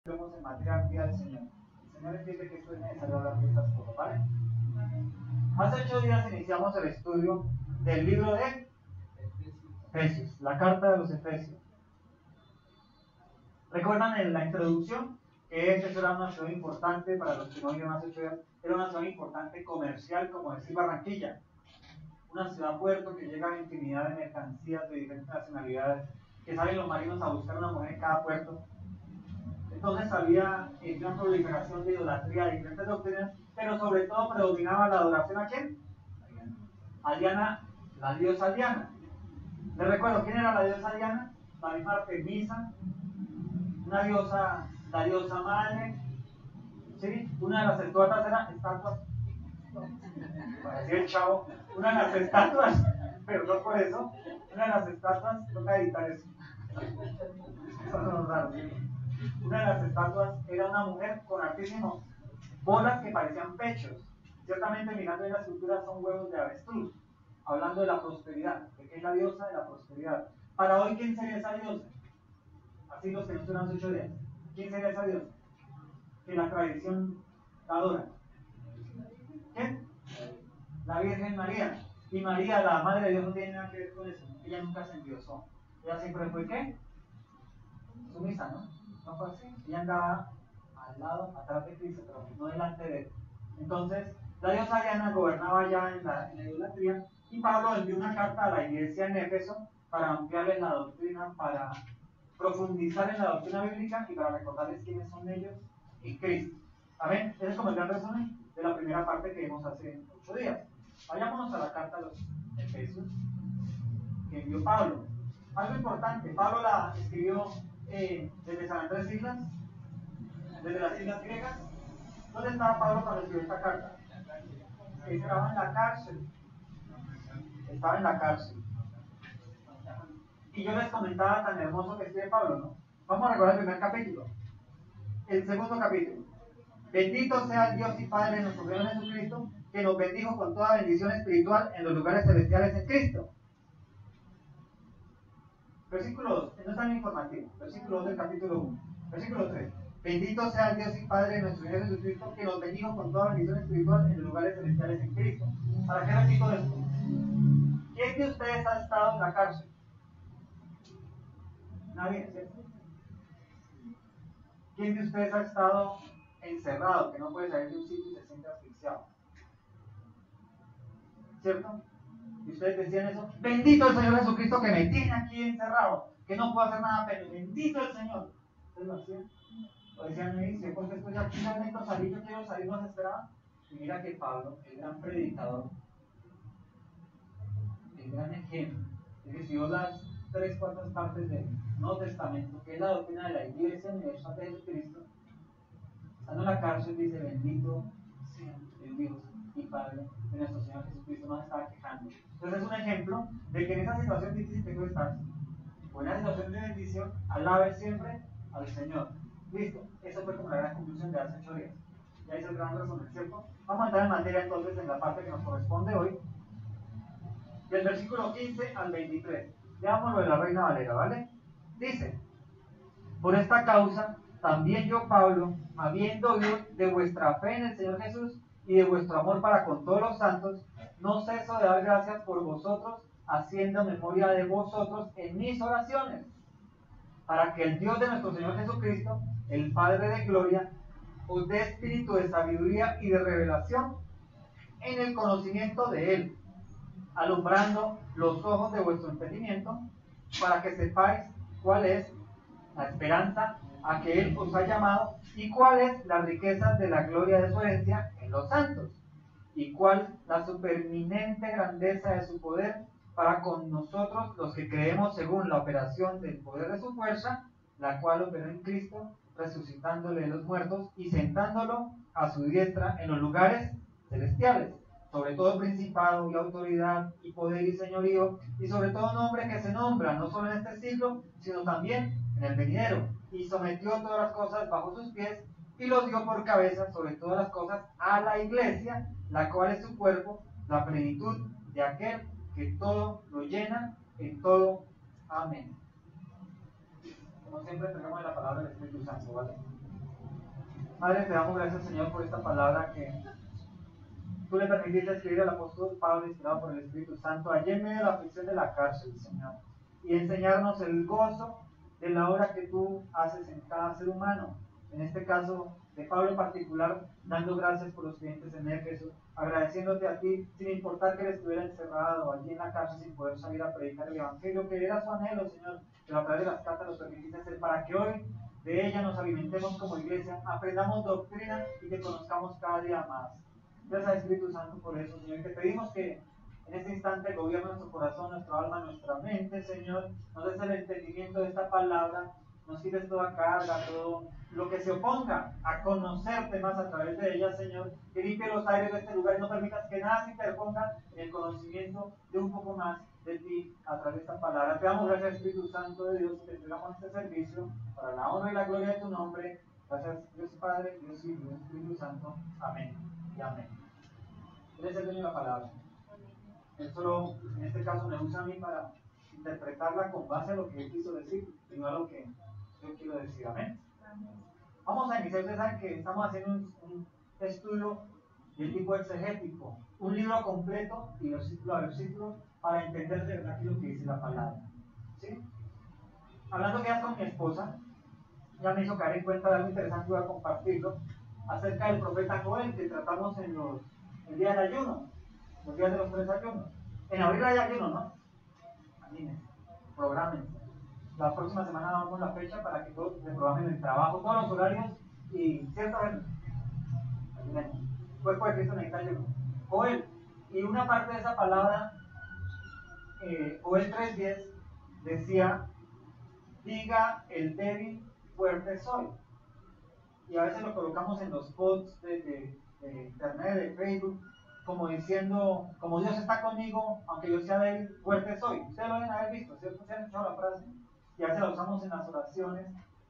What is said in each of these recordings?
vemos en materia de vida del Señor. El Señor entiende que esto es necesario hablar de estas cosas, ¿vale? Hace 8 días iniciamos el estudio del libro de Efesios, la carta de los Efesios. ¿Recuerdan en la introducción que Éfeso era una ciudad importante, para los que no viven hace 8 días, era una ciudad importante comercial, como decir Barranquilla? Una ciudad puerto que llega a infinidad de mercancías de diferentes nacionalidades, que salen los marinos a buscar una mujer en cada puerto. Entonces había una proliferación de idolatría, de diferentes doctrinas, pero sobre todo predominaba la adoración ¿a quién? A Diana, la diosa Diana. Les recuerdo, ¿quién era la diosa Diana? La misma Artemisa, una diosa, la diosa madre, ¿sí? Una de las estatuas era estatuas, parecía el Chavo, una de las estatuas, perdón por eso, una de las estatuas, toca editar eso, son raros, ¿sí? Una de las estatuas era una mujer con altísimos bolas que parecían pechos. Ciertamente mirando en la escultura son huevos de avestruz, hablando de la prosperidad, de que es la diosa de la prosperidad. Para hoy, ¿quién sería esa diosa? Así los que no estuvieron hace 8 días. ¿Quién sería esa diosa? Que la tradición la adora. ¿Quién? La Virgen María. Y María, la Madre de Dios, no tiene nada que ver con eso. Ella nunca se endiosó. Ella siempre fue, ¿qué? Sumisa, ¿no? No fue así. Ella andaba al lado, atrás de Cristo, pero no delante de él. Entonces, la diosa Diana gobernaba ya en la idolatría, y Pablo envió una carta a la iglesia en Éfeso para ampliarles la doctrina, para profundizar en la doctrina bíblica y para recordarles quiénes son ellos en Cristo. Amén. Ese es como el gran resumen de la primera parte que vimos hace 8 días. Vayámonos a la carta a los Efesios que envió Pablo. Algo importante, Pablo la escribió desde San Andrés Islas, desde las islas griegas. ¿Dónde estaba Pablo cuando escribió esta carta? Estaba en la cárcel. Estaba en la cárcel. Y yo les comentaba tan hermoso que escribe Pablo, ¿no? Vamos a recordar el primer capítulo. El segundo capítulo. Bendito sea el Dios y Padre de nuestro Señor Jesucristo, que nos bendijo con toda bendición espiritual en los lugares celestiales en Cristo. Versículo 2, no es tan informativo. Versículo 2 del capítulo 1. Versículo 3. Bendito sea el Dios y Padre de nuestro Señor Jesucristo, que nos bendijo con toda bendición espiritual en los lugares celestiales en Cristo. ¿Para qué repito esto? ¿Quién de ustedes ha estado en la cárcel? Nadie, ¿cierto? ¿Quién de ustedes ha estado encerrado, que no puede salir de un sitio y se siente asfixiado? ¿Cierto? Y ustedes decían eso, bendito el Señor Jesucristo que me tiene aquí encerrado, que no puedo hacer nada, pero bendito el Señor. ¿Ustedes lo hacían? O decían, me dice, porque estoy aquí, yo necesito salir, yo quiero salir, no se esperaba. Y mira que Pablo, el gran predicador, el gran ejemplo, que recibió las 3/4 partes del Nuevo Testamento, que es la doctrina de la Iglesia Universal de Jesucristo, estando en la cárcel, dice, bendito sea el Dios y Padre de nuestro Señor Jesucristo, no se estaba quejando. Entonces es un ejemplo de que en esa situación difícil que tú estás, o en una situación de bendición, alabes siempre al Señor. Listo, eso fue como la gran conclusión de hace 8 días. Ya hice el gran resumen, ¿cierto? Vamos a entrar en materia entonces en la parte que nos corresponde hoy, del versículo 15 al 23. Leámoslo de la Reina Valera, ¿vale? Dice, por esta causa, también yo, Pablo, habiendo oído de vuestra fe en el Señor Jesús y de vuestro amor para con todos los santos, no ceso de dar gracias por vosotros, haciendo memoria de vosotros en mis oraciones, para que el Dios de nuestro Señor Jesucristo, el Padre de gloria, os dé espíritu de sabiduría y de revelación en el conocimiento de Él, alumbrando los ojos de vuestro entendimiento, para que sepáis cuál es la esperanza a que Él os ha llamado, y cuál es la riqueza de la gloria de su herencia en los santos, y cuál la supereminente grandeza de su poder para con nosotros los que creemos según la operación del poder de su fuerza, la cual operó en Cristo, resucitándole de los muertos y sentándolo a su diestra en los lugares celestiales, sobre todo principado y autoridad y poder y señorío, y sobre todo nombre que se nombra, no solo en este siglo, sino también en el venidero, y sometió todas las cosas bajo sus pies, y lo dio por cabeza sobre todas las cosas a la iglesia, la cual es su cuerpo, la plenitud de aquel que todo lo llena en todo. Amén. Como siempre, tenemos la palabra del Espíritu Santo, ¿vale? Padre, te damos gracias, Señor, por esta palabra que tú le permitiste escribir al apóstol Pablo, inspirado por el Espíritu Santo, allí en medio de la aflicción de la cárcel, Señor, y enseñarnos el gozo de la obra que tú haces en cada ser humano. En este caso, de Pablo en particular, dando gracias por los clientes en Éfeso, agradeciéndote a ti, sin importar que él estuviera encerrado allí en la cárcel sin poder salir a predicar el Evangelio, que era su anhelo, Señor, pero a través de las cartas lo permitiste hacer para que hoy de ella nos alimentemos como iglesia, aprendamos doctrina y te conozcamos cada día más. Gracias, Espíritu Santo, por eso, Señor. Te pedimos que en este instante gobierna nuestro corazón, nuestra alma, nuestra mente, Señor. Nos des el entendimiento de esta palabra. Nos quites toda carga, todo lo que se oponga a conocerte más a través de ella, Señor. Que limpie los aires de este lugar y no permitas que nada se interponga en el conocimiento de un poco más de ti a través de esta palabra. Te damos gracias, Espíritu Santo de Dios, y te entregamos este servicio para la honra y la gloria de tu nombre. Gracias, Dios Padre, Dios Hijo, Dios Espíritu Santo. Amén y amén. Él es el dueño de la palabra. Él solo, en este caso, me usa a mí para interpretarla con base a lo que él quiso decir y no a lo que yo quiero decir. Amén. Vamos a iniciar. Ustedes saben que estamos haciendo un estudio de tipo exegético, un libro completo y versículo a versículo para entender de verdad qué es lo que dice la palabra. ¿Sí? Hablando ya con mi esposa, ya me hizo caer en cuenta de algo interesante, voy a compartirlo, acerca del profeta Joel que tratamos en el día del ayuno, los días de los 3 ayunos. En abril hay ayuno, ¿no? Anímense, prográmense. La próxima semana damos la fecha para que todos se programen el trabajo, todos los horarios y ciertas ayunen. Cuerpo de Cristo necesita ayuno. Joel, y una parte de esa palabra, Joel 3:10, decía: diga el débil, fuerte soy. Y a veces lo colocamos en los posts de internet, de Facebook, como diciendo, como Dios está conmigo, aunque yo sea débil, fuerte soy. Ustedes lo deben haber visto, ¿cierto? Se han escuchado la frase. Y a veces la usamos en las oraciones,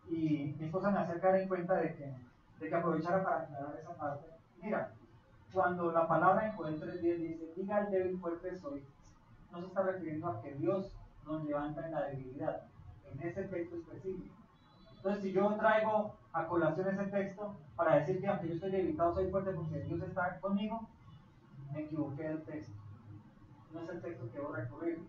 y mi esposa me hace caer en cuenta de que aprovechara para aclarar esa parte. Mira, cuando la palabra en Joel 3:10 dice, diga el débil, fuerte soy, no se está refiriendo a que Dios nos levanta en la debilidad, en ese texto específico. Entonces, si yo traigo a colación ese texto para decir que aunque yo estoy debilitado, soy fuerte porque Dios está conmigo, me equivoqué del texto. No es el texto que voy a recurrir.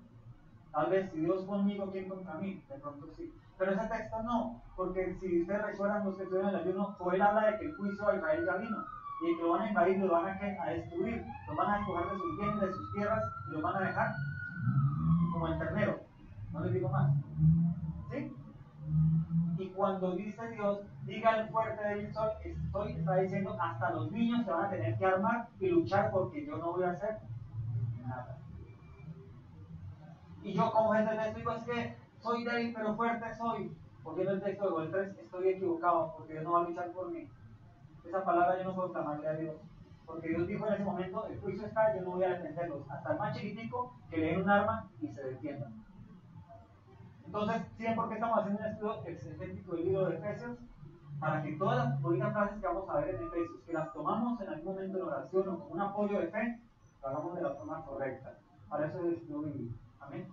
Tal vez si Dios conmigo, ¿quién contra mí? De pronto sí. Pero ese texto no, porque si ustedes recuerdan los que estuvieron en el ayuno, Joel habla de que el juicio a Israel ya vino, y que lo van a invadir, lo van a destruir, lo van a despojar de sus bienes, de sus tierras, y lo van a dejar como el ternero. No les digo más. ¿Sí? Y cuando dice Dios, diga el fuerte débil soy, está diciendo hasta los niños se van a tener que armar y luchar porque yo no voy a hacer nada. Y yo como gente de esto digo, es que soy débil pero fuerte soy. Porque en el texto de Joel 3 estoy equivocado porque Dios no va a luchar por mí. Esa palabra yo no puedo clamarle a Dios. Porque Dios dijo en ese momento, el juicio está, yo no voy a defenderlos. Hasta el más chiquitico que le den un arma y se defiendan. Entonces, ¿sí? ¿Por qué estamos haciendo un estudio exegético del libro de Efesios? Para que todas las bonitas frases que vamos a ver en Efesios, que las tomamos en algún momento en oración o como un apoyo de fe, lo hagamos de la forma correcta. Para eso es el estudio bíblico. Amén.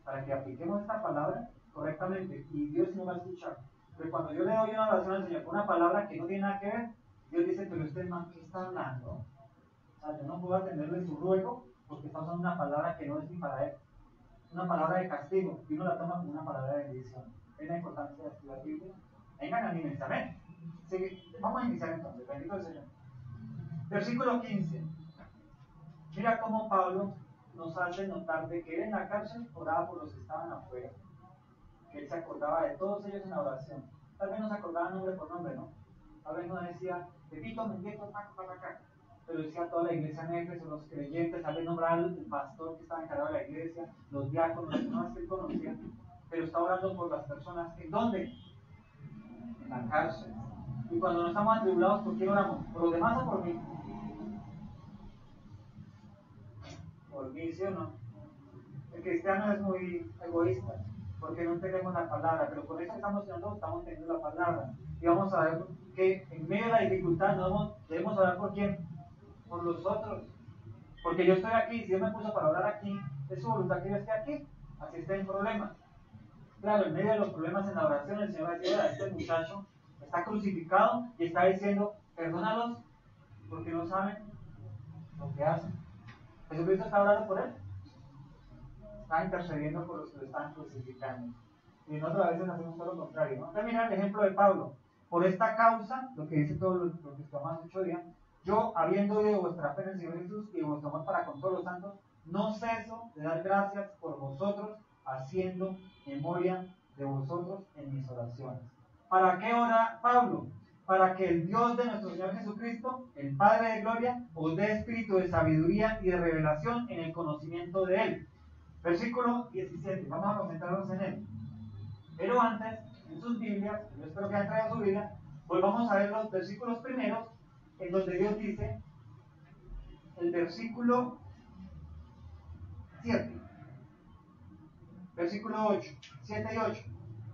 Para que apliquemos esta palabra correctamente y Dios nos va a escuchar. Pero cuando yo le doy una oración al Señor con una palabra que no tiene nada que ver, Dios dice, pero usted, man, ¿qué está hablando? O sea, yo no puedo atenderle su ruego porque está usando una palabra que no es ni para él. Una palabra de castigo y uno la toma como una palabra de bendición. Es la importancia de estudiar Biblia. Vengan a mi mente, amén. Sí, vamos a iniciar entonces, bendito el Señor. Versículo 15. Mira cómo Pablo nos hace notar de que él en la cárcel oraba por los que estaban afuera, que él se acordaba de todos ellos en la oración. Tal vez no se acordaba nombre por nombre, ¿no? Tal vez no decía, Pepito, Menguito, Paco, Papaca, pero decía toda la iglesia en Éfeso, los creyentes, tal vez nombraba al pastor que estaba encargado de la iglesia, los diáconos, las personas que él conocía, pero está orando por las personas. ¿En dónde? En la cárcel. Y cuando no estamos atribulados, ¿por quién oramos? ¿Por los demás o por mí? Por mí, ¿sí o no? El cristiano es muy egoísta, porque no entendemos la palabra, pero con eso estamos entendiendo la palabra. Y vamos a ver que en medio de la dificultad debemos orar por quién, por los otros. Porque yo estoy aquí, si Dios me puso para orar aquí, es su voluntad que yo esté aquí, así esté en problemas. Claro, en medio de los problemas en la oración, el Señor va a decir, este muchacho está crucificado y está diciendo, perdónalos porque no saben lo que hacen. Jesucristo está hablando por él, está intercediendo por los que lo están crucificando. Y nosotros a veces hacemos todo lo contrario, ¿no? Entonces mira el ejemplo de Pablo. Por esta causa, lo que dice todo lo que tomamos 8 días, yo, habiendo oído vuestra fe en el Señor Jesús y vuestro amor para con todos los santos, no ceso de dar gracias por vosotros, haciendo memoria de vosotros en mis oraciones. ¿Para qué ora Pablo? Para que el Dios de nuestro Señor Jesucristo, el Padre de gloria, os dé espíritu de sabiduría y de revelación en el conocimiento de Él. Versículo 17, vamos a concentrarnos en él. Pero antes, en sus Biblias, yo espero que hayan traído su Biblia, volvamos a ver los versículos primeros, en donde Dios dice, el versículo 7, versículo 8, 7 y 8,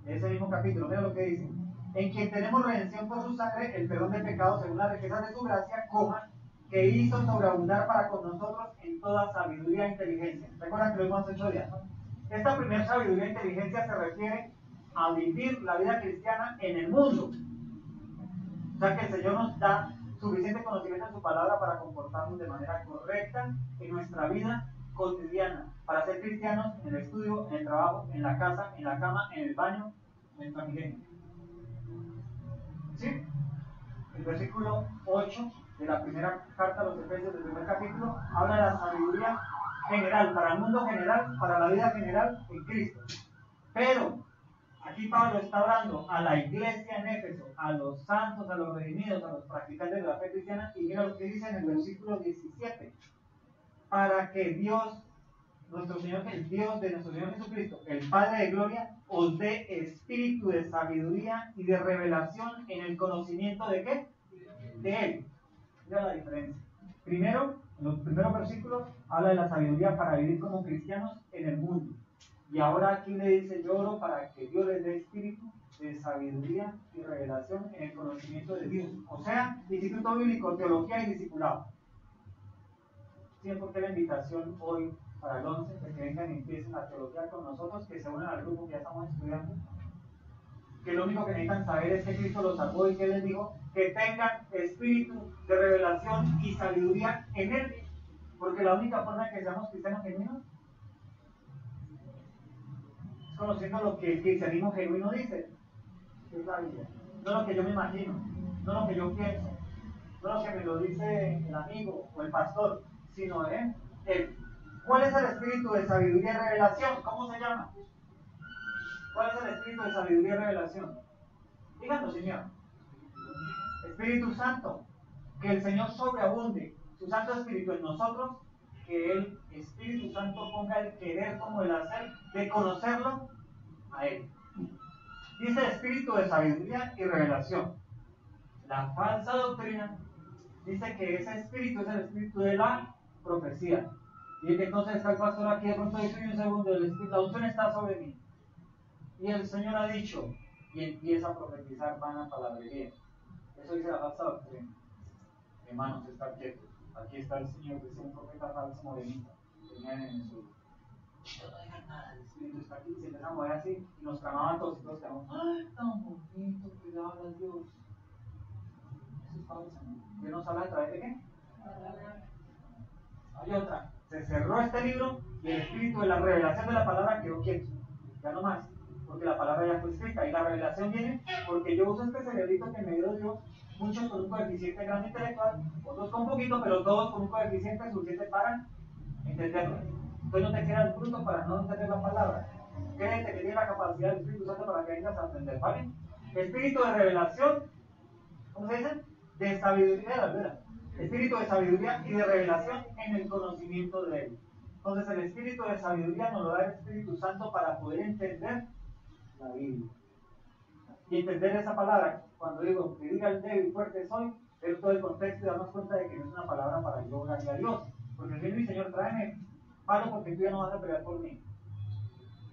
de ese mismo capítulo, mira lo que dice. En quien tenemos redención por su sangre, el perdón de pecados según la riqueza de su gracia, que hizo sobreabundar para con nosotros en toda sabiduría e inteligencia. Recuerdan que lo hemos hecho ya, ¿no? Esta primera sabiduría e inteligencia se refiere a vivir la vida cristiana en el mundo. O sea que el Señor nos da suficiente conocimiento en su palabra para comportarnos de manera correcta en nuestra vida cotidiana, para ser cristianos en el estudio, en el trabajo, en la casa, en la cama, en el baño, en el Transmilenio. ¿Sí? El versículo 8 de la primera carta a los Efesios del primer capítulo habla de la sabiduría general, para el mundo general, para la vida general en Cristo. Pero aquí Pablo está hablando a la iglesia en Éfeso, a los santos, a los redimidos, a los practicantes de la fe cristiana, y mira lo que dice en el versículo 17, para que Dios, nuestro Señor, el Dios de nuestro Señor Jesucristo, el Padre de gloria, os dé espíritu de sabiduría y de revelación en el conocimiento de ¿qué? De Él. Mira la diferencia. Primero, en los primeros versículos, habla de la sabiduría para vivir como cristianos en el mundo. Y ahora aquí le dice, yo oro para que Dios les dé espíritu de sabiduría y revelación en el conocimiento de Dios. O sea, Instituto Bíblico, Teología y Discipulado. Sí, porque la invitación hoy para el 11, de que vengan y empiecen la teología con nosotros, que se unan al grupo que ya estamos estudiando, que lo único que necesitan saber es que Cristo los salvó y que les dijo que tengan espíritu de revelación y sabiduría en Él, porque la única forma de que seamos cristianos genuinos es conociendo lo que el cristianismo genuino dice, que es la Biblia, no lo que yo me imagino, no lo que yo pienso, no lo que me lo dice el amigo o el pastor, sino Él. ¿Cuál es el espíritu de sabiduría y revelación? ¿Cómo se llama? ¿Cuál es el espíritu de sabiduría y revelación? Díganlo, Señor. Espíritu Santo, que el Señor sobreabunde su Santo Espíritu en nosotros, que el Espíritu Santo ponga el querer como el hacer de conocerlo a Él. Dice espíritu de sabiduría y revelación. La falsa doctrina dice que ese espíritu es el espíritu de la profecía. Y que entonces está el pastor aquí, de pronto dice un segundo, la unción está sobre mí. Y el Señor ha dicho, y empieza a profetizar vana palabrería. Eso dice la falsa doctrina. Hermanos, está quieto. Aquí está el Señor, que es un profeta falso morenito. Tenía en el sur. No digan nada, el Espíritu está aquí. Se empieza a mover así y nos clamaban todos y todos quedamos, ¡ay, tan bonito que le habla Dios! Eso es falso, ¿no? ¿Dios nos habla a través de qué? Hay otra. Se cerró este libro y el espíritu de la revelación de la palabra quedó quieto. Ya no más. Porque la palabra ya fue escrita. Y la revelación viene porque yo uso este cerebrito que me dio Dios. Muchos con un coeficiente grande intelectual, otros con poquito, pero todos con un coeficiente suficiente para entenderlo. Entonces no te quedas bruto para no entender la palabra. Créete que tiene la capacidad del Espíritu Santo para que vengas a entender, ¿vale? Espíritu de revelación, ¿cómo se dice? De sabiduría, ¿verdad? Espíritu de sabiduría y de revelación en el conocimiento de Él. Entonces el espíritu de sabiduría nos lo da el Espíritu Santo para poder entender la Biblia. Y entender esa palabra, cuando digo que diga el débil fuerte soy, ver todo el contexto y darnos cuenta de que no es una palabra para yo orarle a Dios. Porque si mi Señor, tráeme palo porque tú ya no vas a pelear por mí.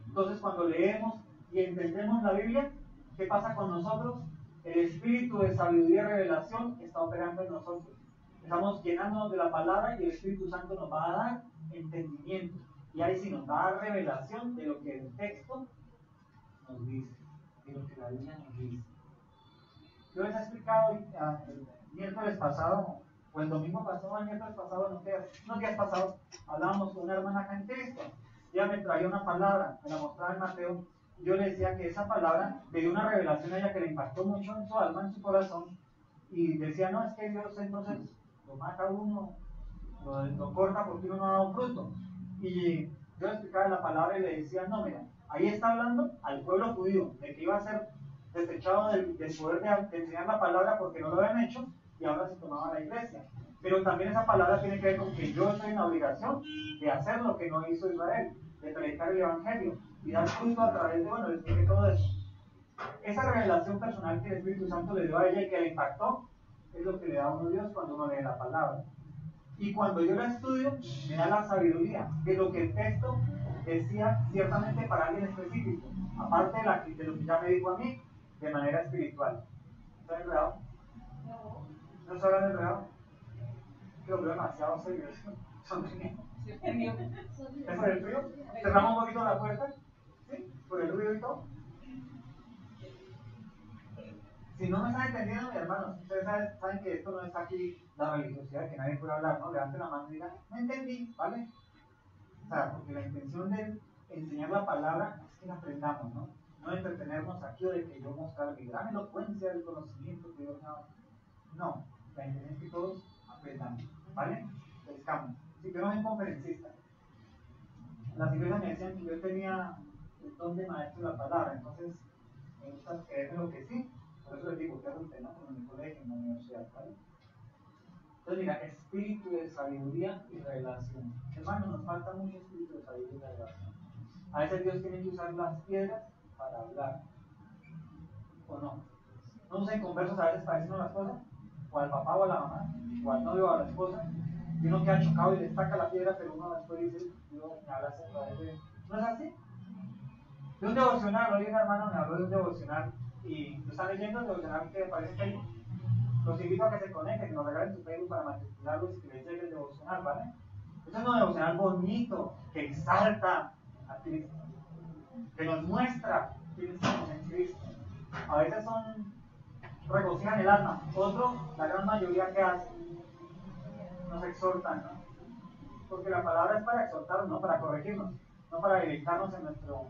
Entonces cuando leemos y entendemos la Biblia, ¿qué pasa con nosotros? El espíritu de sabiduría y revelación está operando en nosotros. Estamos llenándonos de la palabra y el Espíritu Santo nos va a dar entendimiento. Y ahí sí nos va a dar revelación de lo que el texto nos dice, de lo que la Biblia nos dice. Yo les he explicado el miércoles pasado, o el domingo pasado, el miércoles pasado, unos días pasados, hablábamos con una hermana acá en Cristo. Ella me traía una palabra, me la mostraba en Mateo. Yo le decía que esa palabra le dio una revelación a ella que le impactó mucho en su alma, en su corazón. Y decía, no, es que Dios entonces lo mata a uno, lo corta porque uno no ha dado fruto. Y yo le explicaba la palabra y le decía, no, mira, ahí está hablando al pueblo judío, de que iba a ser desechado del poder de enseñar la palabra porque no lo habían hecho y ahora se tomaba la iglesia. Pero también esa palabra tiene que ver con que yo estoy en la obligación de hacer lo que no hizo Israel, de predicar el evangelio y dar fruto a través de, bueno, les expliqué todo eso. Esa revelación personal que el Espíritu Santo le dio a ella y que le impactó, es lo que le da a uno Dios cuando uno lee la palabra. Y cuando yo la estudio, me da la sabiduría de lo que el texto decía ciertamente para alguien específico, aparte de lo que ya me dijo a mí, de manera espiritual. ¿Está enredado? ¿No se habla enredado? Que lo veo demasiado serio. Son de mí. ¿Es por el frío? ¿Cerramos un poquito la puerta? ¿Sí? ¿Por el ruido y todo? Si no me están entendiendo, mis hermanos, ustedes saben que esto no es aquí la religiosidad, que nadie puede hablar, ¿no? Levanten la mano y digan, no entendí, ¿vale? O sea, porque la intención de enseñar la palabra es que la aprendamos, ¿no? No de entretenernos aquí o de que yo mostrar mi gran elocuencia del conocimiento que Dios me ha dado. No, la intención es que todos aprendamos, ¿vale? Pescamos. Si yo no soy conferencista, en las iglesias me decían que yo tenía el don de maestro de la palabra, entonces me gusta creer lo que sí. Por eso les digo que hago el tema en el colegio, en la universidad, ¿vale? Entonces, mira, espíritu de sabiduría y revelación. Hermanos, nos falta mucho espíritu de sabiduría y revelación. A veces Dios tiene que usar las piedras para hablar, ¿o no? ¿No usan conversos a veces para decirnos las cosas? O al papá o a la mamá, o al novio o a la esposa, y uno queda chocado y le saca la piedra, pero uno después dice, Dios me habla a través de... ¿No es así? De un devocional, hoy un hermano me habló de un devocional, y lo están leyendo el devocional que parece que los invito a que se conecten, que nos regalen su Facebook para matricularlos y que les llegue el devocional, ¿vale? Es un devocional bonito, que exalta a Cristo, que nos muestra quiénes somos en Cristo. A veces regocijan el alma, otros, la gran mayoría que hacen, nos exhortan, ¿no? Porque la palabra es para exhortarnos, no para corregirnos, no para deleitarnos en nuestro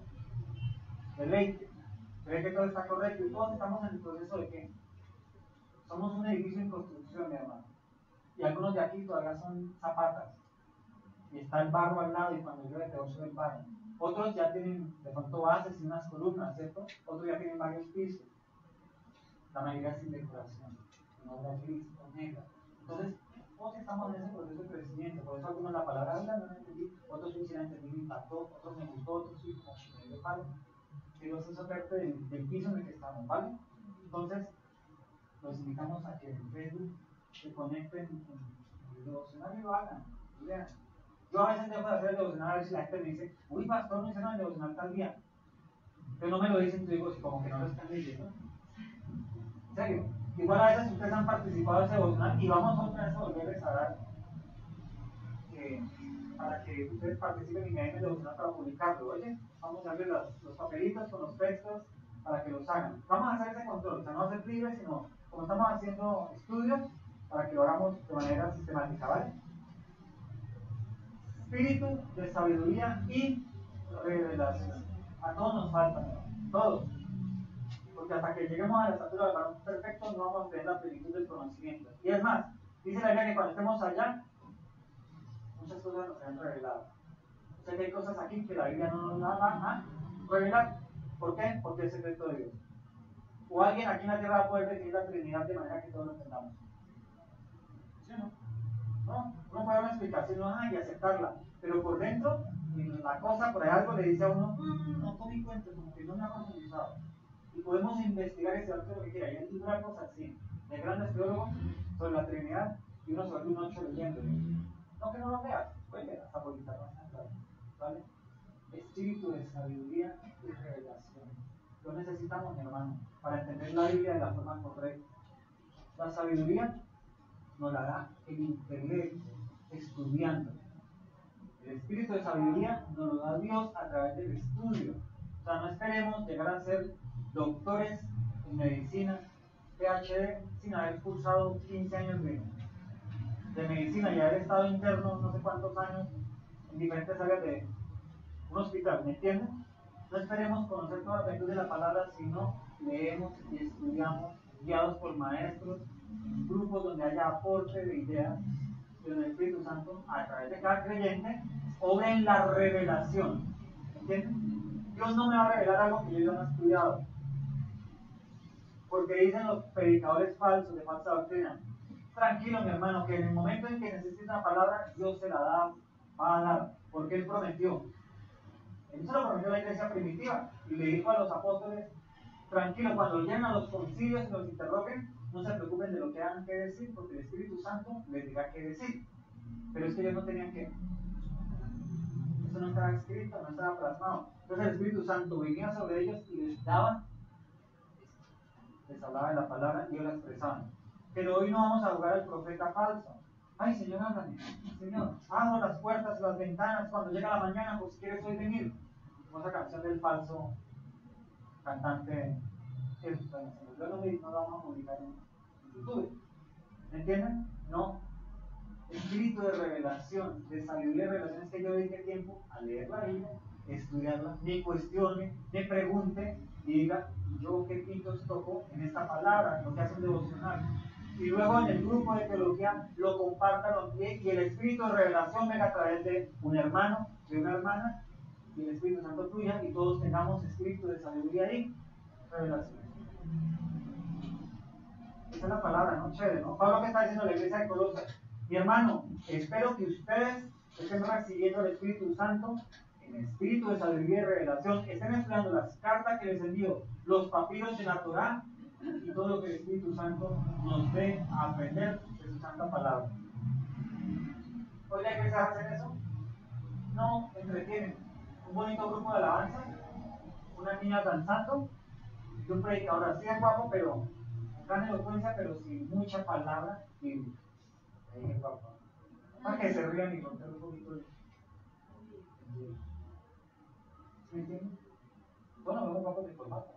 deleite. Cree que todo está correcto y todos estamos en el proceso de qué? Somos un edificio en construcción, mi hermano. Y algunos de aquí todavía son zapatas. Y está el barro al lado y cuando llueve te sube el barro. Otros ya tienen de pronto bases y unas columnas, ¿cierto? Otros ya tienen varios pisos. La mayoría sin decoración, con obra gris o negra. Entonces, todos estamos en ese proceso de crecimiento. Por eso algunos la palabra habla, no la entendí. Otros sí la entendí, me impactó. Otros me gustó, otros sí como que me dio palo. Pero eso es parte del piso en el que estamos, ¿vale? Entonces, los invitamos a que en Facebook se conecten en el devocional y lo hagan. Lean. Yo a veces dejo de hacer el devocional a ver si la gente me dice, uy, pastor, no hicieron el devocional tal día. Pero no me lo dicen, digo, como que no lo están leyendo. En serio. Igual a veces ustedes han participado de ese devocional y vamos otra vez a volverles a dar para que ustedes participen y me den el devocional para publicarlo. Oye, vamos a darle los papelitos con los textos para que los hagan. Vamos a hacer ese control, o sea, no hacer libre, sino como estamos haciendo estudios, para que lo hagamos de manera sistemática, ¿vale? Espíritu de sabiduría y revelación. A todos nos faltan, todos. Porque hasta que lleguemos a la estatura del varón perfecto no vamos a tener la plenitud del conocimiento. Y es más, dice la Biblia que cuando estemos allá, muchas cosas nos serán reveladas. O sea que hay cosas aquí que la Biblia no nos va a revelar. ¿Por qué? Porque es secreto de Dios. O alguien aquí en la tierra va a poder definir la Trinidad de manera que todos lo entendamos. ¿Sí o no? No, uno puede dar una explicación y aceptarla, pero por dentro, la cosa, por ahí algo le dice a uno, no tome cuenta, como que no me ha profundizado. Y podemos investigar ese arte lo que quiera. Y hay libros así, de grandes teólogos sobre la Trinidad, y uno sobre un 8 leyéndolo. No que no lo veas, puede leer hasta por internet, ¿vale? Espíritu de sabiduría y revelación. Lo necesitamos, mi hermano, para entender la Biblia de la forma correcta. La sabiduría nos la da el intelecto, estudiando. El espíritu de sabiduría nos lo da Dios a través del estudio. O sea, no esperemos llegar a ser doctores en medicina, PhD sin haber cursado 15 años de medicina y haber estado interno no sé cuántos años en diferentes áreas de un hospital, ¿me entienden? No esperemos conocer toda la plenitud de la palabra, sino leemos y estudiamos, guiados por maestros, grupos donde haya aporte de ideas, donde el Espíritu Santo, a través de cada creyente, obra en la revelación. ¿Entienden? Dios no me va a revelar algo que yo ya no he estudiado. Porque dicen los predicadores falsos, de falsa doctrina, tranquilo mi hermano, que en el momento en que necesite una palabra, Dios se la va a dar, porque Él prometió. Él se lo prometió a la iglesia primitiva y le dijo a los apóstoles, tranquilo, cuando lleguen a los concilios y los interroguen, no se preocupen de lo que hagan que decir, porque el Espíritu Santo les dirá qué decir. Pero es que ellos no tenían que. Eso no estaba escrito, no estaba plasmado. Entonces el Espíritu Santo venía sobre ellos y les daba, les hablaba de la palabra y ellos la expresaban. Pero hoy no vamos a jugar al profeta falso. Ay, Señor, háblame. Señor, abro las puertas, las ventanas, cuando llega la mañana, pues quieres hoy venir. Como esa canción del falso cantante. Bueno, no lo vamos a publicar en YouTube. ¿Me entienden? No. Espíritu de revelación, de sabiduría y revelación, es que yo dedique tiempo a leer la Biblia, estudiarla, me cuestione, me pregunte y diga, yo qué pitos toco en esta palabra, lo que hace un devocional. Y luego en el grupo de teología lo comparta, lo envíe y el Espíritu de revelación venga a través de un hermano, de una hermana, y el Espíritu Santo fluya y todos tengamos espíritu de sabiduría y revelación. Esa es la palabra, ¿no? Chévere, ¿no? Pablo que está diciendo a la iglesia de Colosas, mi hermano, espero que ustedes estén recibiendo el Espíritu Santo, el Espíritu de sabiduría y revelación, estén estudiando las cartas que les envío, los papiros de la Torá y todo lo que el Espíritu Santo nos dé a aprender de su santa palabra. ¿Hoy la iglesia hace eso? No, entretienen. Un bonito grupo de alabanza, una niña danzando y un predicador así de guapo, pero gran elocuencia, pero sin mucha palabra bíblica. Ahí es guapo. Para que se rían y contar un poquito de. ¿Me entienden? Bueno, vemos guapos de corbata.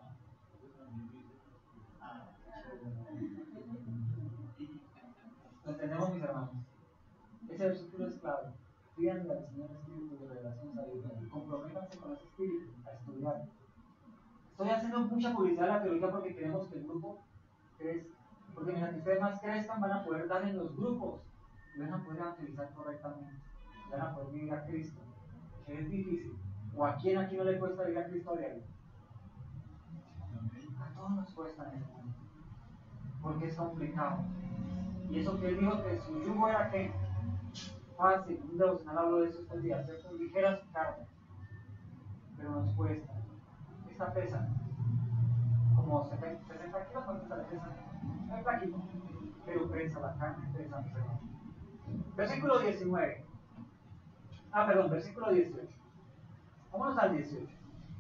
Lo entendemos, mis hermanos. Ese versículo es clave. Pídanle al Señor Espíritu de revelación, sabiduría y comprométanse con ese espíritu a estudiar. Estoy haciendo mucha publicidad a la teología porque queremos que el grupo crezca. Porque mientras que ustedes más crezcan, van a poder dar en los grupos y van a poder evangelizar correctamente. Van a poder vivir a Cristo. Que es difícil. ¿O a quién aquí no le cuesta vivir a Cristo a diario? A todos nos cuesta en el mundo. Porque es complicado. Y eso que él dijo que su yugo era que fácil, un devocional hablo de eso estos días, ¿cierto? Ligeras cargas. Pero nos cuesta. Esta pesa como 60 kilos, ¿cuánto sale pesa? Es flaquito, pero pesa la carne, pesa. Versículo 19. Versículo 18. Vámonos al 18.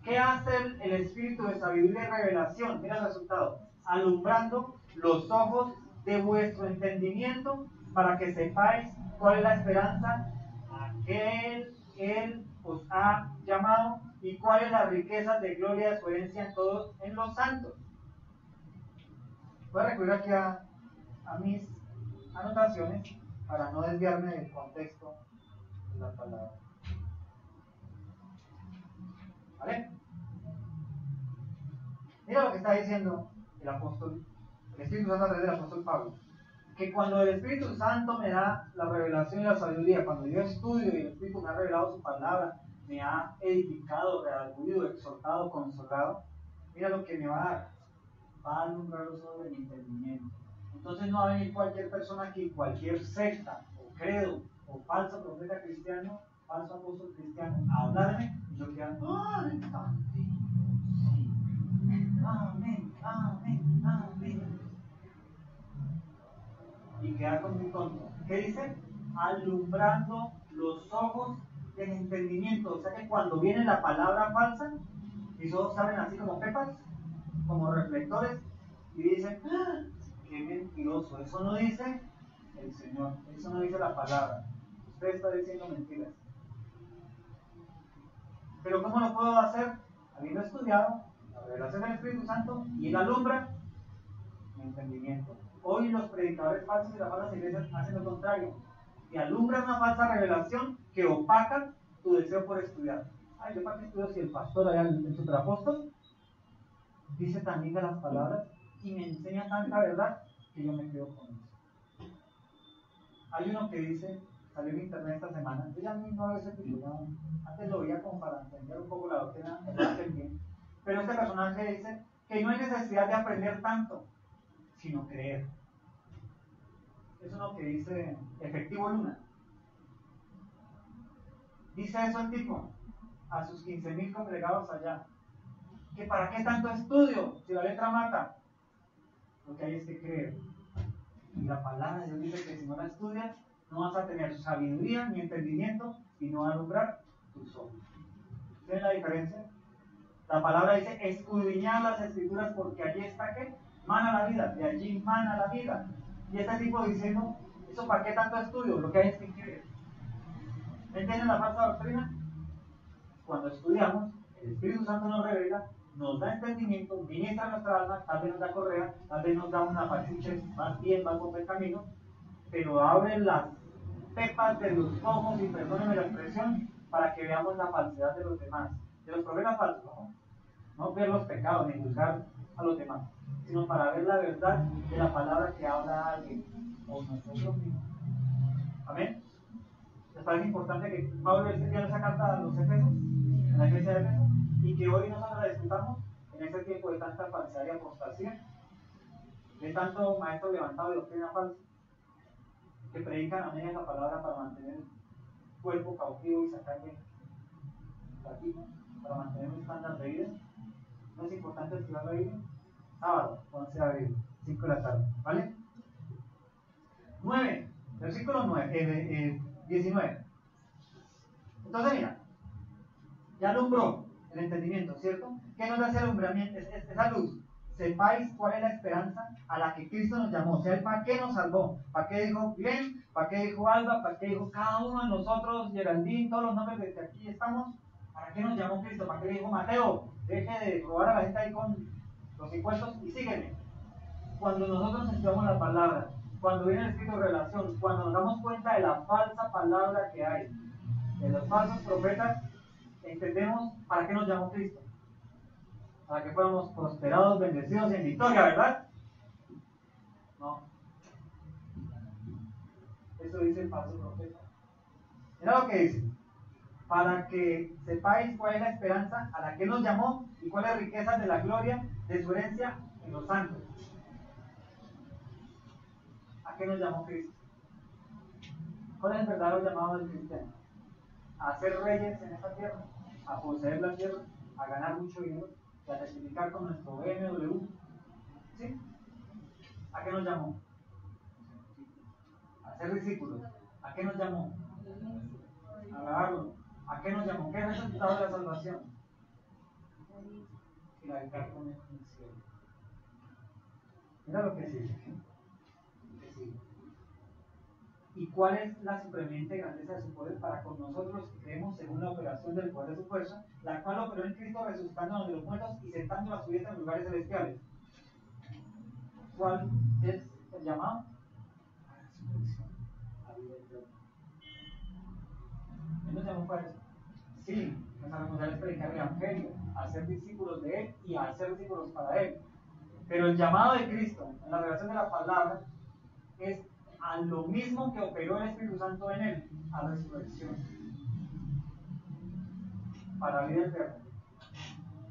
¿Qué hace el espíritu de sabiduría y revelación? Mira el resultado. Alumbrando los ojos de vuestro entendimiento para que sepáis cuál es la esperanza a que Él os ha llamado y cuál es la riqueza de gloria de su herencia en los santos. Voy a recurrir aquí a mis anotaciones para no desviarme del contexto de la palabra. ¿Vale? Mira lo que está diciendo el apóstol, el Espíritu Santo a través del apóstol Pablo. Que cuando el Espíritu Santo me da la revelación y la sabiduría, cuando yo estudio y el Espíritu me ha revelado su palabra, me ha edificado, redarguido, exhortado, consolado, mira lo que me va a dar. Va a alumbrar los ojos de mi entendimiento. Entonces no va a venir cualquier persona aquí, cualquier secta, o credo, o falso profeta cristiano, falso apóstol cristiano, a hablarme, y yo quedo, ¡ay, sí! Amén, amén, amén. Y quedar con mi tonto. ¿Qué dice? Alumbrando los ojos del entendimiento. O sea que cuando viene la palabra falsa, mis ojos salen así como pepas, como reflectores, y dicen, ¡ah! ¡Qué mentiroso! Eso no dice el Señor, eso no dice la palabra. Usted está diciendo mentiras. Pero ¿cómo lo puedo hacer? Habiendo estudiado la revelación del Espíritu Santo y Él alumbra mi entendimiento. Hoy los predicadores falsos y las falsas iglesias hacen lo contrario. Te alumbran una falsa revelación que opaca tu deseo por estudiar. Ay, yo para qué estudio si el pastor allá, el superapóstol, dice tan lindas las palabras y me enseña tanta verdad que yo me quedo con eso. Hay uno que dice, salió en internet esta semana, yo ya no veo ese tipo, antes lo veía como para entender un poco la doctrina, pero este personaje dice que no hay necesidad de aprender tanto, sino creer. Es uno que dice Efectivo Luna. Dice eso el tipo a sus 15,000 congregados allá, que para qué tanto estudio si la letra mata. Lo que hay es que creer. Y la palabra de Dios dice que si no la estudias, no vas a tener sabiduría ni entendimiento y no va a alumbrar tus ojos. ¿Ven la diferencia? La palabra dice, escudriñad las escrituras porque allí está que mana la vida, de allí mana la vida. Y este tipo diciendo, ¿eso para qué tanto estudio? Lo que hay es que creer. ¿Entienden la falsa doctrina? Cuando estudiamos, el Espíritu Santo nos revela, nos da entendimiento, ministra nuestra alma, tal vez nos da correa, tal vez nos da una pachuche, más bien, va por el camino, pero abre las pepas de los ojos, y perdónenme la expresión, para que veamos la falsedad de los demás, de los profetas falsos, no ver los pecados ni juzgar a los demás, sino para ver la verdad de la palabra que habla alguien o nosotros mismos. Amén. ¿Les parece importante que Pablo escribió esa carta a los Efesios, en la iglesia de Efesios, y que hoy nosotros la disfrutamos en este tiempo de tanta falsedad y apostasía, de tanto maestro levantado de doctrina falsa, que predican a media la palabra para mantener el cuerpo cautivo y sacarle platino, para mantener un estándar de vida? ¿No es importante estudiar la Biblia? Sábado, 11 de abril, 5 de la tarde, ¿vale? 9, versículo 19. Entonces mira, ya alumbró el entendimiento, ¿cierto? ¿Qué nos hace alumbramiento? Esa luz. Sepáis cuál es la esperanza a la que Cristo nos llamó. O sea, ¿para qué nos salvó? ¿Para qué dijo Glenn? ¿Para qué dijo Alba? ¿Para qué dijo cada uno de nosotros, Geraldine, todos los nombres de que aquí estamos? ¿Para qué nos llamó Cristo? ¿Para qué dijo Mateo? Deje de robar a la gente ahí con los impuestos y sígueme. Cuando nosotros estudiamos la palabra, cuando viene el escrito de revelación, cuando nos damos cuenta de la falsa palabra que hay, de los falsos profetas, entendemos para qué nos llamó Cristo. Para que fuéramos prosperados, bendecidos y en victoria, ¿verdad? No. Eso dice el falso profeta. Mira lo que dice. Para que sepáis cuál es la esperanza a la que nos llamó y cuál es la riqueza de la gloria de su herencia en los santos. ¿A qué nos llamó Cristo? ¿Cuál es el verdadero llamado del cristiano? A ser reyes en esta tierra, a poseer la tierra, a ganar mucho dinero y a testificar con nuestro BMW. ¿Sí? ¿A qué nos llamó? A ser discípulos. ¿A qué nos llamó? A alabarlo. ¿A qué nos llamó? ¿Qué es el resultado de la salvación? Y la habitar con el cielo. Mira lo que sigue. ¿Y cuál es la supremiente grandeza de su poder para con nosotros que creemos según la operación del poder de su fuerza, la cual operó en Cristo resucitándonos de los muertos y sentando a su diestra en lugares celestiales? ¿Cuál es el llamado? A la resurrección, a vida eterna. ¿Él nos llamó para eso? Sí, nuestra responsabilidad es predicar el Evangelio, a ser discípulos de Él y a ser discípulos para Él. Pero el llamado de Cristo, en la revelación de la palabra, es a lo mismo que operó el Espíritu Santo en Él, a resurrección, para vida eterna.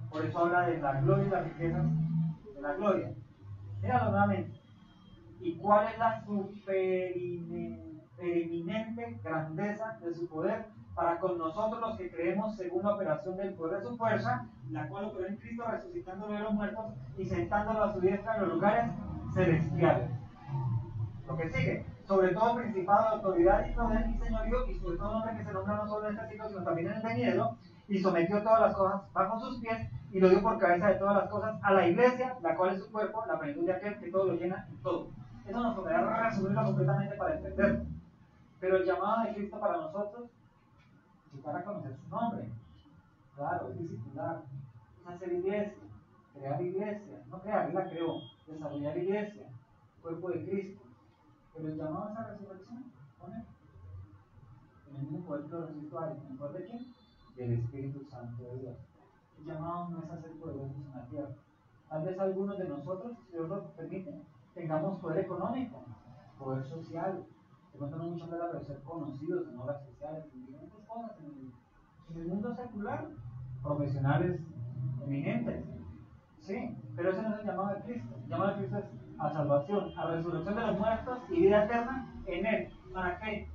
Por eso habla de la gloria y las riquezas de la gloria. Míralo nuevamente. ¿Y cuál es la supereminente grandeza de su poder para con nosotros los que creemos según la operación del poder de su fuerza, la cual operó en Cristo resucitándolo de los muertos y sentándolo a su diestra en los lugares celestiales? Lo que sigue, sobre todo principado, autoridad y poder y señorío, y sobre todo nombre que se nombra no solo en este siglo, sino también en el venidero, y sometió todas las cosas bajo sus pies, y lo dio por cabeza de todas las cosas a la iglesia, la cual es su cuerpo, la plenitud de aquel que todo lo llena en todo. Eso nos tocará resumirlo completamente para entenderlo. Pero el llamado de Cristo para nosotros es para conocer su nombre. Claro, es discipular, es hacer iglesia, crear iglesia, no crear, él la creó. desarrollar iglesia, cuerpo de Cristo. Pero el llamado a esa resurrección, ¿con él? En el mismo poder que lo resucitó a él. ¿En el poder de quién? Del Espíritu Santo de Dios. El llamado no es a ser poderosos en la tierra. Tal vez algunos de nosotros, si Dios lo permite, tengamos poder económico, poder social, de pronto no mucho hablar, pero ser conocidos en obras sociales, en diferentes cosas, en el mundo secular, profesionales eminentes. Sí, pero ese no es el llamado de Cristo. El llamado de Cristo es a salvación, a resurrección de los muertos y vida eterna en Él. ¿Para qué?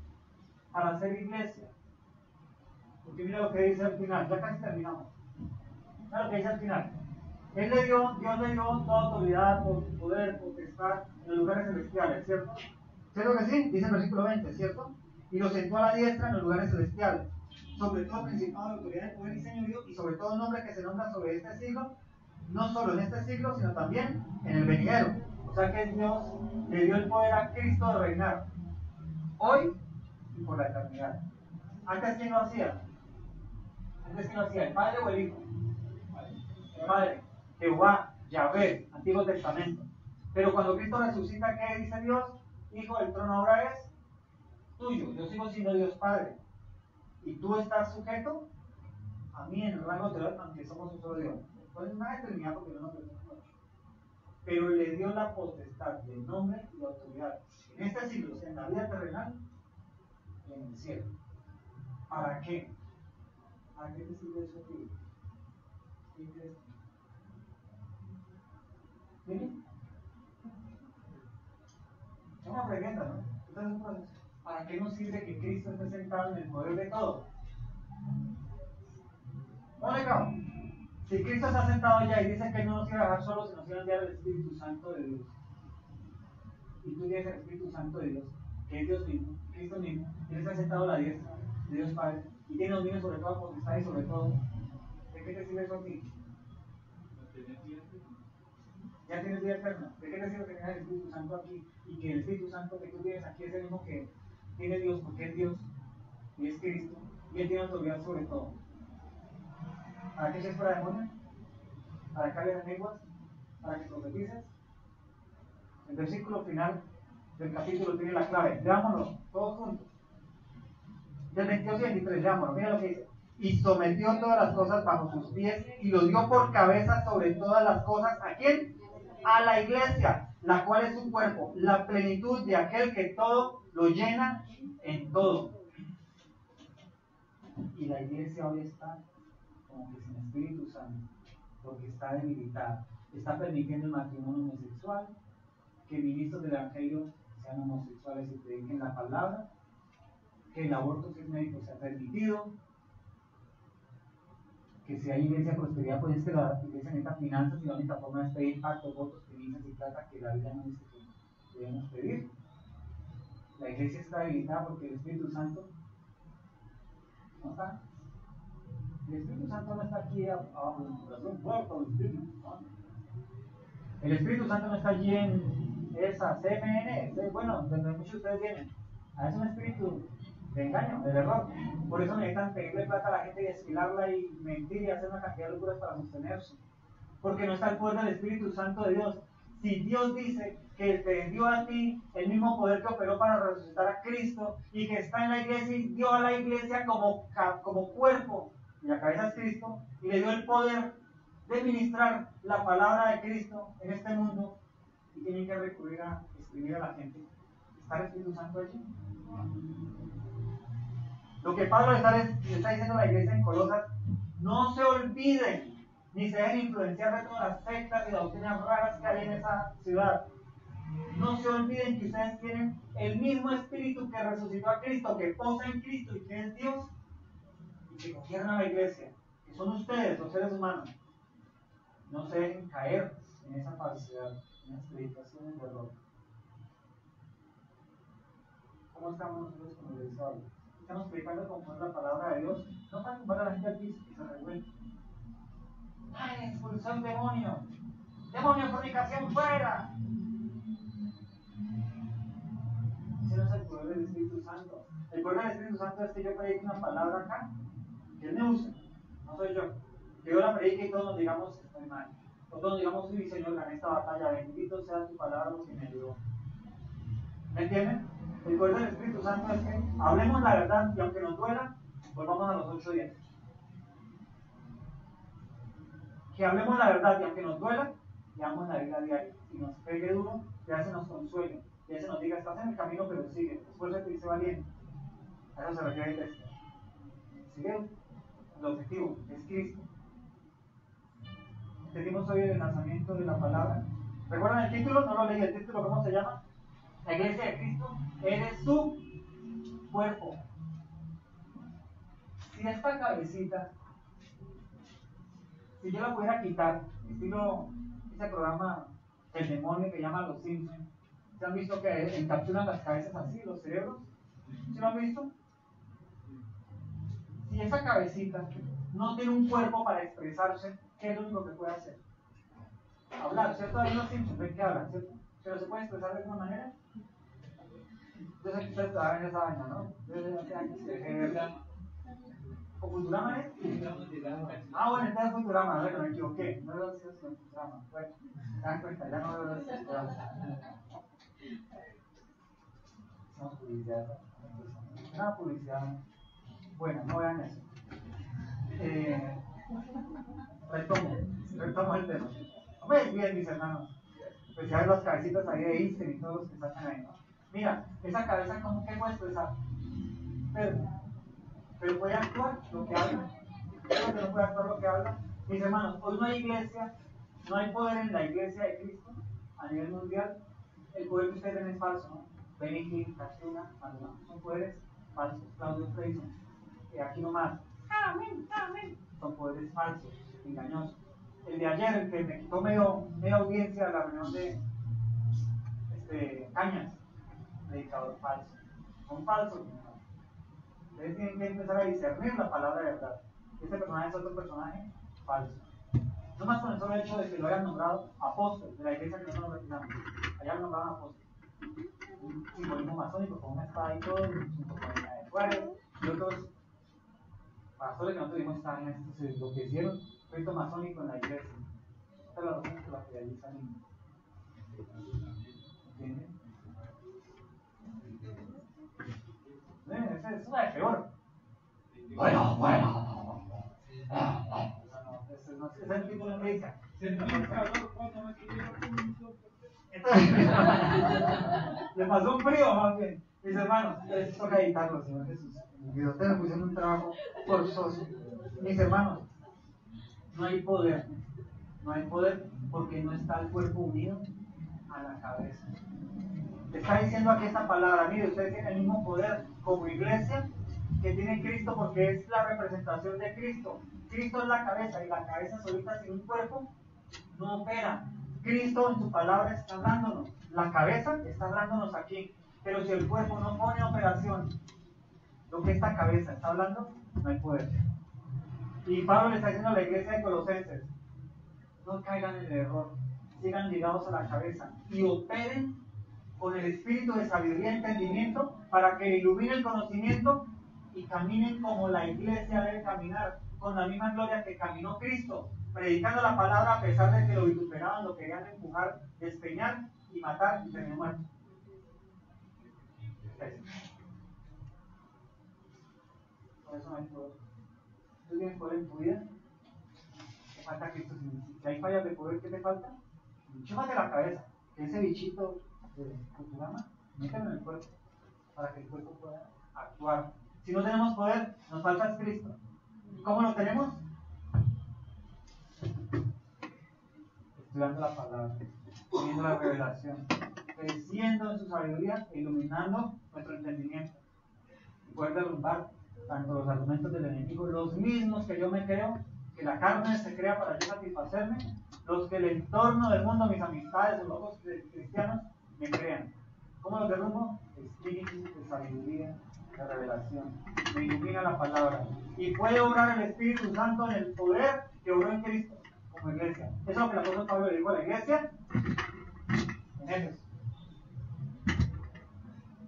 Para hacer iglesia. Porque mira lo que dice al final, ya casi terminamos. Mira lo que dice al final. Dios le dio toda autoridad, poder, potestad en los lugares celestiales, ¿cierto? ¿Cierto que sí? Dice el versículo 20, ¿cierto? Y lo sentó a la diestra en los lugares celestiales. Sobre todo principado de autoridad, de poder y señorío, y sobre todo el nombre que se nombra sobre este siglo, no solo en este siglo, sino también en el venidero. O sea que Dios le dio el poder a Cristo de reinar, hoy y por la eternidad. ¿Antes quién lo hacía? ¿Antes quién lo hacía? ¿El Padre o el Hijo? El Padre. Jehová, Yahvé, Antiguo Testamento. Pero cuando Cristo resucita, ¿qué dice Dios? Hijo, el trono ahora es tuyo. Yo sigo siendo Dios Padre. Y tú estás sujeto a mí en el rango anterior, aunque somos un solo Dios. Pues una determinada porque no nos vemos mucho. Pero le dio la potestad de nombre y de autoridad. En este siglo, en la vida terrenal y en el cielo. ¿Para qué? ¿Para qué te sirve eso a ti? ¿Qué crees? ¿Sí? Es una pregunta, ¿no? Esto es un proceso. ¿Para qué nos sirve que Cristo esté sentado en el poder de todo? Mónica, si Cristo está sentado allá y dice que no nos iba a dejar solos, sino nos iba a enviar el Espíritu Santo de Dios, y tú tienes el Espíritu Santo de Dios, que es Dios mismo, Cristo mismo, y Él está sentado a la diestra de Dios Padre, y tiene dominio sobre toda potestad y sobre todo, ¿de qué te sirve eso a ti? Ya tienes vida eterna. ¿De qué te sirve que tengas el Espíritu Santo aquí? Y que el Espíritu Santo que tú tienes aquí es el mismo que tiene Dios, porque es Dios y es Cristo, y Él tiene autoridad sobre todo. ¿Para qué eches fuera demonios? ¿Para que hables en lenguas? ¿Para que profetices? El versículo final del capítulo tiene la clave. Leámoslo todos juntos. Del 22 y 23, leámoslo. Mira lo que dice. Y sometió todas las cosas bajo sus pies y lo dio por cabeza sobre todas las cosas. ¿A quién? A la iglesia, la cual es su cuerpo, la plenitud de aquel que todo lo llena en todo. Y la iglesia hoy está como que sin Espíritu Santo, porque está debilitada. Está permitiendo el matrimonio homosexual, que ministros del Evangelio sean homosexuales y prediquen la palabra, que el aborto si es médico sea permitido, que si hay iglesia de prosperidad, pues es que la iglesia necesita finanzas y la única forma es pedir pactos, votos, primicias y plata, que la Biblia no dice que debemos pedir. La iglesia está debilitada porque el Espíritu Santo no está. El Espíritu Santo no está aquí abajo en el corazón, muerto el Espíritu. ¿No? El Espíritu Santo no está allí en esa CMN, bueno, donde muchos de ustedes vienen. Es un espíritu de engaño, de error. Por eso necesitan pedirle plata a la gente y desfilarla y mentir y hacer una cantidad de locuras para sostenerse. Porque no está el poder del Espíritu Santo de Dios. Si Dios dice que te dio a ti el mismo poder que operó para resucitar a Cristo y que está en la iglesia y dio a la iglesia como cuerpo, y la cabeza es Cristo, y le dio el poder de ministrar la palabra de Cristo en este mundo, y tienen que recurrir a escribir a la gente. ¿Está el Espíritu Santo allí? Lo que Pablo le está diciendo a la iglesia en Colosas: no se olviden ni se dejen influenciar de todas las sectas y doctrinas raras que hay en esa ciudad. No se olviden que ustedes tienen el mismo espíritu que resucitó a Cristo, que posa en Cristo y que es Dios, y que gobierna la iglesia, que son ustedes, los seres humanos. No se dejen caer en esa falsedad, en esas predicaciones de error. ¿Cómo estamos nosotros con el Pablo? Estamos predicando conforme la palabra de Dios, no para tumbar a la gente al piso y se revuelve. ¡Ay, expulsó un demonio! ¡Demonio de fornicación fuera! Ese no es el poder del Espíritu Santo. El poder del Espíritu Santo es que yo predique una palabra acá, que Él me use, no soy yo. Que yo la predique y todos nos digamos estoy mal. Nosotros digamos, sí, Señor, gané esta batalla, bendito sea tu palabra porque me ayudó. ¿Me entienden? El poder del Espíritu Santo es que hablemos la verdad y aunque nos duela, volvamos a los 8 días. Que hablemos la verdad y aunque nos duela, leamos la Biblia diaria. Y nos pegue duro, ya se nos consuele. Ya se nos diga, estás en el camino, pero sigue. Después de que dice valiente. A eso se refiere el texto. Sigue. El objetivo es Cristo. Entendimos hoy el lanzamiento de la palabra. ¿Recuerdan el título? No lo leí. ¿El título cómo se llama? La iglesia de Cristo. Eres su cuerpo. Si esta cabecita, si yo la pudiera quitar, estilo ese programa El demonio que llama Los Simpsons, ¿se han visto que encapsulan las cabezas así, los cerebros? ¿Sí lo han visto? Si esa cabecita no tiene un cuerpo para expresarse, ¿qué es lo único que puede hacer? Hablar, ¿cierto? Hay unos Simpsons, ven que hablan, ¿cierto? Pero se puede expresar de alguna manera. Yo sé que ustedes trabajan en esa vaina, ¿no? Yo hace años que dejé de verla. ¿O Futurama es? Ah, bueno, entonces Futurama, a ver, me equivoqué. No veo si es Futurama. Bueno, se dan cuenta, ya no veo si es Futurama. Hacemos publicidad. Una publicidad. Bueno, no vean eso. Retomo el tema. Hombre, bien, mis hermanos. Pues ya ven las cabecitas ahí de Einstein y todos los que sacan ahí, ¿no? Mira, esa cabeza, ¿cómo que puede expresar? Pero puede actuar lo que habla. Creo que no puede actuar lo que habla. Mis hermanos, hoy no hay iglesia, no hay poder en la iglesia de Cristo a nivel mundial. El poder que ustedes ven es falso, ¿no? Benny King, Castuna, Maluma, son poderes falsos. Claudio Freyson, aquí nomás. Amén, amén. Son poderes falsos, engañosos. El de ayer, el que me quitó media audiencia a la reunión de Cañas, predicador falso. Son falsos, mi hermano. Ustedes tienen que empezar a discernir la palabra de verdad. Este personaje es otro personaje falso. No más con el solo hecho de que lo hayan nombrado apóstol de la iglesia que nosotros retiramos. Allá lo nombraron apóstol. Un simbolismo masónico con una espada y todo, junto con la de fuego, y otros pastores que no tuvimos estaban en esto, se enloquecieron, rito masónico en la iglesia. Esta es la razón que la realizan. ¿Entienden? Esa es una de peor. Bueno. Ese es el tipo de iglesia. Le pasó un frío más bien. Mis hermanos, les toca editarlo, Señor Jesús. Ustedes me pusieron un trabajo forzoso. Mis hermanos, no hay poder. No hay poder porque no está el cuerpo unido a la cabeza. Le está diciendo aquí esta palabra, mire, ustedes tienen el mismo poder como iglesia que tiene Cristo porque es la representación de Cristo. Cristo es la cabeza y la cabeza solita sin un cuerpo no opera. Cristo en su palabra está hablándonos. La cabeza está hablándonos aquí. Pero si el cuerpo no pone en operación lo que esta cabeza está hablando, no hay poder. Y Pablo le está diciendo a la iglesia de Colosenses, no caigan en el error, sigan ligados a la cabeza y operen con el espíritu de sabiduría y entendimiento para que ilumine el conocimiento y caminen como la iglesia debe caminar, con la misma gloria que caminó Cristo, predicando la palabra a pesar de que lo vituperaban, lo querían empujar, despeñar y matar y terminó muerto. Por eso no hay poder. ¿Tú tienes poder en tu vida? Te falta Cristo. Si hay fallas de poder, ¿qué te falta? Chúpate la cabeza, que ese bichito de Futurama, mételo en el cuerpo, para que el cuerpo pueda actuar. Si no tenemos poder, nos falta Cristo. ¿Cómo lo tenemos? Estudiando la palabra, viendo la revelación, creciendo en su sabiduría e iluminando nuestro entendimiento. Y poder derrumbar tanto los argumentos del enemigo, los mismos que yo me creo, que la carne se crea para yo satisfacerme, los que el entorno del mundo, mis amistades, los ojos cristianos, me crean. ¿Cómo los derrumbo? Espíritu de sabiduría, de revelación. Me ilumina la palabra. Y puede obrar el Espíritu Santo en el poder que obró en Cristo, como iglesia. Eso es lo que el apóstol Pablo le dijo a la iglesia en Éfeso.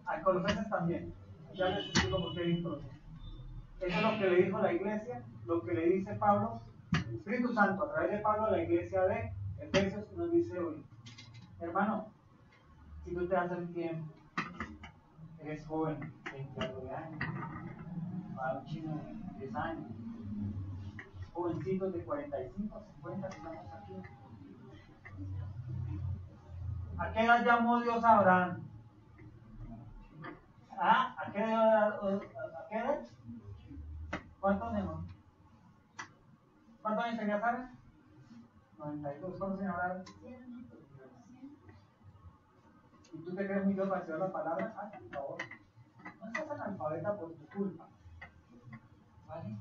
A Colosenses también. Ya les explico por qué dijo Colosenses. Eso es lo que le dijo la iglesia, lo que le dice Pablo, el Espíritu Santo a través de Pablo a la iglesia de Efesios nos dice hoy, hermano, si tú te das el tiempo, eres joven, 20 algo de años, para un chino de 10 años, jovencitos de 45, 50 que estamos aquí. ¿A qué edad llamó Dios a Abraham? ¿Ah? ¿A qué edad? ¿Cuántos años? ¿Cuántos años tenía Sara? 92. ¿Cuántos años Abraham? ¿Y tú te crees muy bien para estudiar la palabra? Ah, por favor. No seas analfabeta por tu culpa. ¿Vale?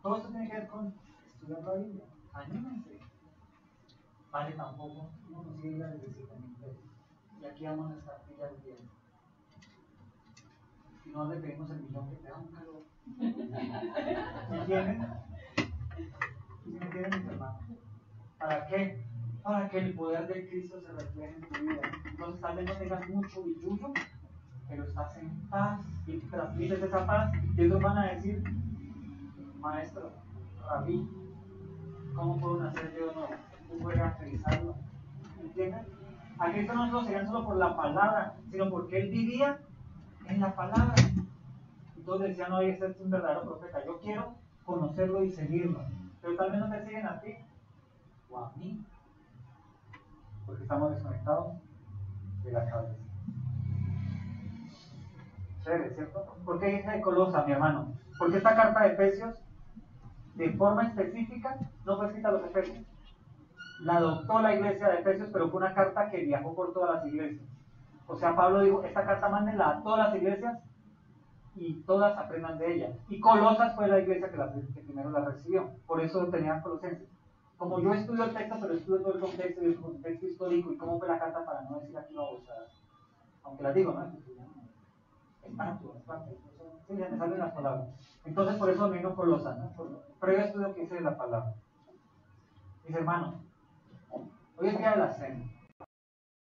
Todo esto tiene que ver con estudiar la Biblia. Anímense. Vale, tampoco. Uno consigue ir a desde 7.000 pesos. Y aquí vamos a nuestra fila del tiempo. Si no le pedimos el millón que te da un calor. ¿Me entienden? ¿Sí me entienden, mis hermanos? ¿Para qué? Para que el poder de Cristo se refleje en tu vida. Entonces tal vez no tengas mucho billullo, pero estás en paz y transmites esa paz y ellos van a decir, maestro, rabí, ¿cómo puedo nacer yo de nuevo? Tú puedes evangelizarlo. ¿Entiendes? A Cristo no lo seguían solo por la palabra, sino porque Él vivía en la palabra. Entonces decían, no, este es un verdadero profeta, yo quiero conocerlo y seguirlo. Pero tal vez no te siguen a ti o a mí, porque estamos desconectados de la cabeza. Chévere, ¿cierto? ¿Por qué dice de Colosa, mi hermano? Porque esta carta de Efesios, de forma específica, no fue escrita a los Efesios. La adoptó la iglesia de Efesios, pero fue una carta que viajó por todas las iglesias. O sea, Pablo dijo, esta carta mándenla a todas las iglesias y todas aprendan de ella. Y Colosas fue la iglesia que primero la recibió. Por eso tenían Colosenses. Como yo estudio el texto, pero estudio todo el contexto y el contexto histórico y cómo fue la carta para no decir aquí babosadas. Aunque las digo, ¿no? Es parte. Sí, ya me salen las palabras. Entonces, por eso me vino Colosas, ¿no? Pero yo estudio que dice la palabra. Mis hermanos, hoy es día de la cena.